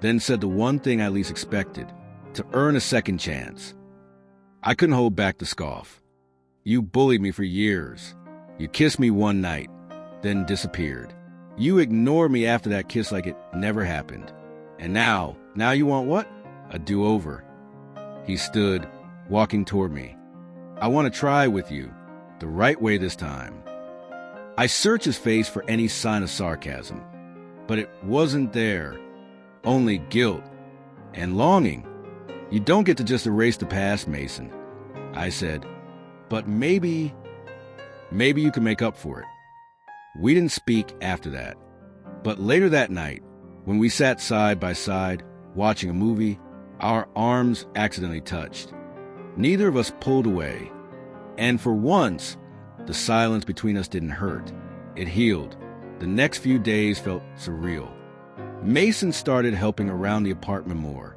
then said the one thing I least expected, to earn a second chance. I couldn't hold back the scoff. You bullied me for years. You kissed me one night, then disappeared. You ignored me after that kiss like it never happened. And now you want what? A do-over. He stood, walking toward me. I want to try with you, the right way this time. I searched his face for any sign of sarcasm, but it wasn't there. Only guilt and longing. You don't get to just erase the past, Mason, I said. But maybe you can make up for it. We didn't speak after that. But later that night, when we sat side by side watching a movie, our arms accidentally touched. Neither of us pulled away. And for once, the silence between us didn't hurt. It healed. The next few days felt surreal. Mason started helping around the apartment more.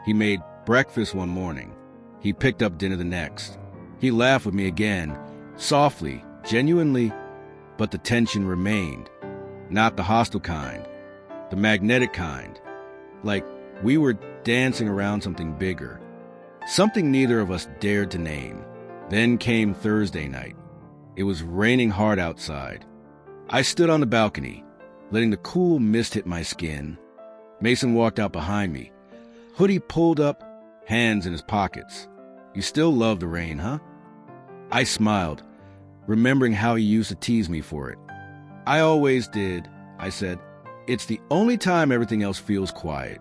He made breakfast one morning. He picked up dinner the next. He laughed with me again, softly, genuinely, but the tension remained. Not the hostile kind, the magnetic kind. Like we were dancing around something bigger. Something neither of us dared to name. Then came Thursday night. It was raining hard outside. I stood on the balcony, letting the cool mist hit my skin. Mason walked out behind me, hoodie pulled up, hands in his pockets. You still love the rain, huh? I smiled, remembering how he used to tease me for it. I always did, I said. It's the only time everything else feels quiet.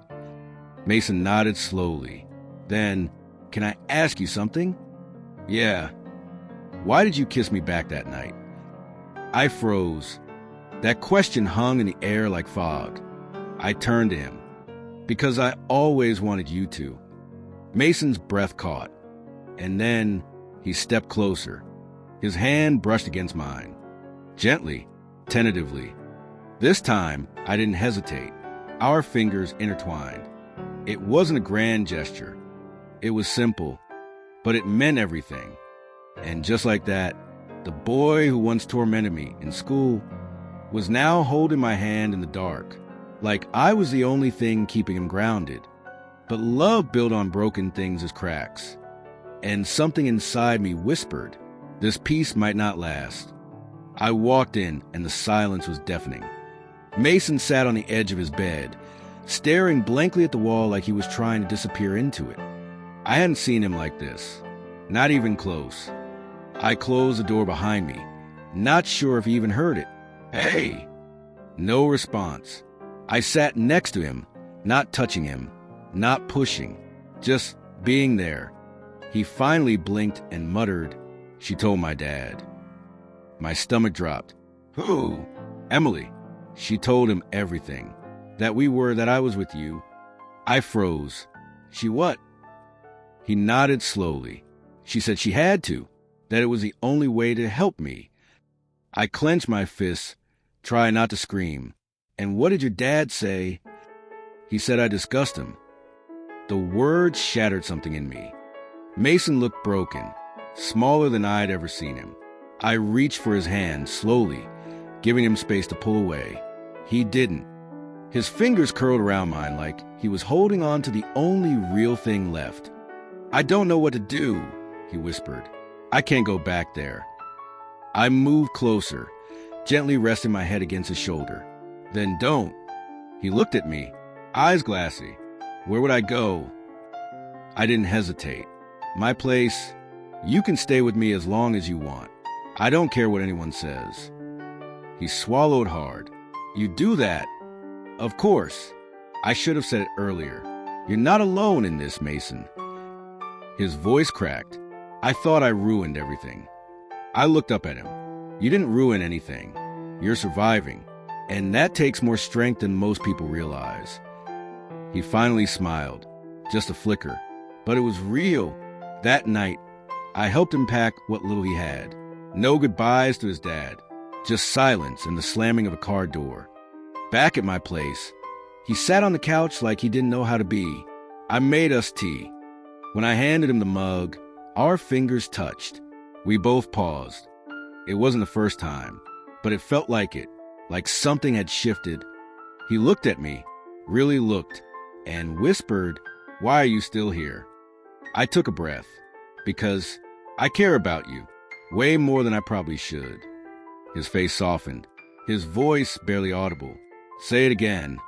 Mason nodded slowly. Then, can I ask you something? Yeah. Why did you kiss me back that night? I froze. That question hung in the air like fog. I turned to him. Because I always wanted you to. Mason's breath caught. And then he stepped closer. His hand brushed against mine. Gently, tentatively. This time, I didn't hesitate. Our fingers intertwined. It wasn't a grand gesture. It was simple, but it meant everything. And just like that, the boy who once tormented me in school was now holding my hand in the dark, like I was the only thing keeping him grounded. But love built on broken things as cracks. And something inside me whispered, this peace might not last. I walked in, and the silence was deafening. Mason sat on the edge of his bed, staring blankly at the wall like he was trying to disappear into it. I hadn't seen him like this, not even close. I closed the door behind me, not sure if he even heard it. Hey! No response. I sat next to him, not touching him, not pushing, just being there. He finally blinked and muttered, "She told my dad." My stomach dropped. Who? Emily. She told him everything. That I was with you. I froze. She what? He nodded slowly. She said she had to, that it was the only way to help me. I clenched my fists, trying not to scream. And what did your dad say? He said I disgust him. The words shattered something in me. Mason looked broken, smaller than I had ever seen him. I reached for his hand slowly, giving him space to pull away. He didn't. His fingers curled around mine like he was holding on to the only real thing left. I don't know what to do, he whispered. I can't go back there. I moved closer, gently resting my head against his shoulder. Then don't. He looked at me, eyes glassy. Where would I go? I didn't hesitate. My place, you can stay with me as long as you want. I don't care what anyone says. He swallowed hard. You do that? Of course. I should have said it earlier. You're not alone in this, Mason. His voice cracked. I thought I ruined everything. I looked up at him. You didn't ruin anything. You're surviving. And that takes more strength than most people realize. He finally smiled. Just a flicker. But it was real. That night, I helped him pack what little he had. No goodbyes to his dad. Just silence and the slamming of a car door. Back at my place, he sat on the couch like he didn't know how to be. I made us tea. When I handed him the mug, our fingers touched. We both paused. It wasn't the first time, but it felt like it, like something had shifted. He looked at me, really looked, and whispered, "Why are you still here?" I took a breath. Because I care about you. Way more than I probably should. His face softened, his voice barely audible. Say it again.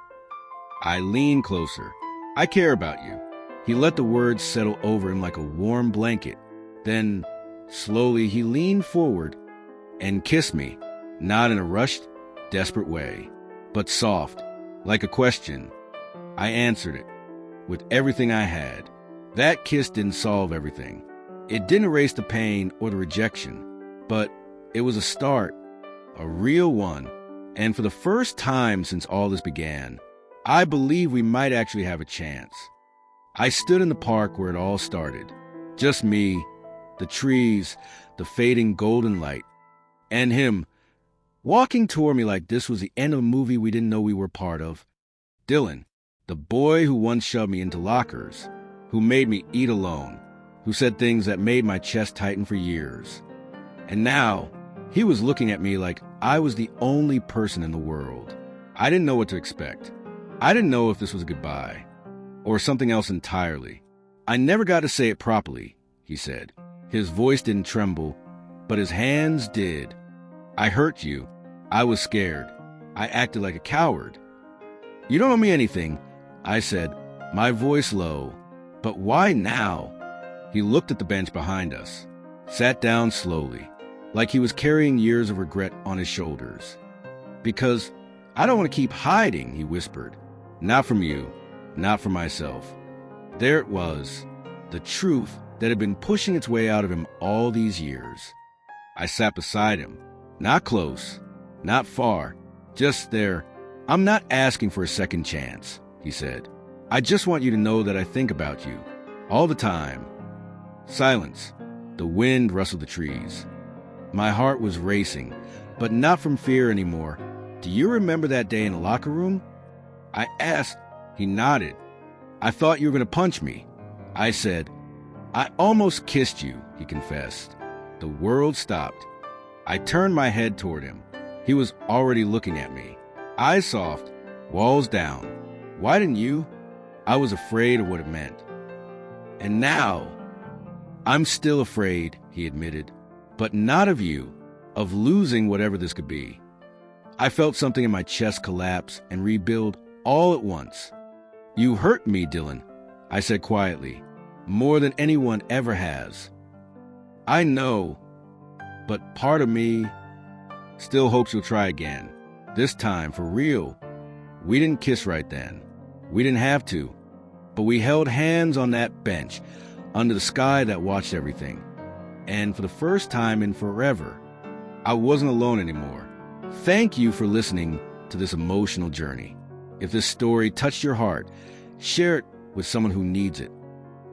I leaned closer. I care about you. He let the words settle over him like a warm blanket. Then, slowly, he leaned forward and kissed me, not in a rushed, desperate way, but soft, like a question. I answered it with everything I had. That kiss didn't solve everything. It didn't erase the pain or the rejection, but it was a start, a real one. And for the first time since all this began, I believe we might actually have a chance. I stood in the park where it all started. Just me, the trees, the fading golden light, and him, walking toward me like this was the end of a movie we didn't know we were part of. Dylan, the boy who once shoved me into lockers, who made me eat alone, who said things that made my chest tighten for years. And now, he was looking at me like I was the only person in the world. I didn't know what to expect. I didn't know if this was a goodbye, or something else entirely. I never got to say it properly, he said. His voice didn't tremble, but his hands did. I hurt you. I was scared. I acted like a coward. You don't owe me anything, I said, my voice low. But why now? He looked at the bench behind us, sat down slowly, like he was carrying years of regret on his shoulders. Because I don't want to keep hiding, he whispered. Not from you, not from myself. There it was, the truth that had been pushing its way out of him all these years. I sat beside him, not close, not far, just there. I'm not asking for a second chance, he said. I just want you to know that I think about you, all the time. Silence. The wind rustled the trees. My heart was racing, but not from fear anymore. Do you remember that day in the locker room? I asked. He nodded. I thought you were going to punch me. I said. I almost kissed you, he confessed. The world stopped. I turned my head toward him. He was already looking at me. Eyes soft, walls down. Why didn't you? I was afraid of what it meant. And now, I'm still afraid, he admitted, but not of you, of losing whatever this could be. I felt something in my chest collapse and rebuild all at once. You hurt me, Dylan, I said quietly, more than anyone ever has. I know, but part of me still hopes you'll try again. This time, for real. We didn't kiss right then. We didn't have to. But we held hands on that bench, under the sky that watched everything. And for the first time in forever, I wasn't alone anymore. Thank you for listening to this emotional journey. If this story touched your heart, share it with someone who needs it.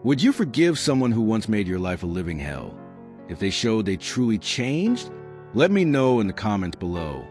Would you forgive someone who once made your life a living hell? If they showed they truly changed, let me know in the comments below.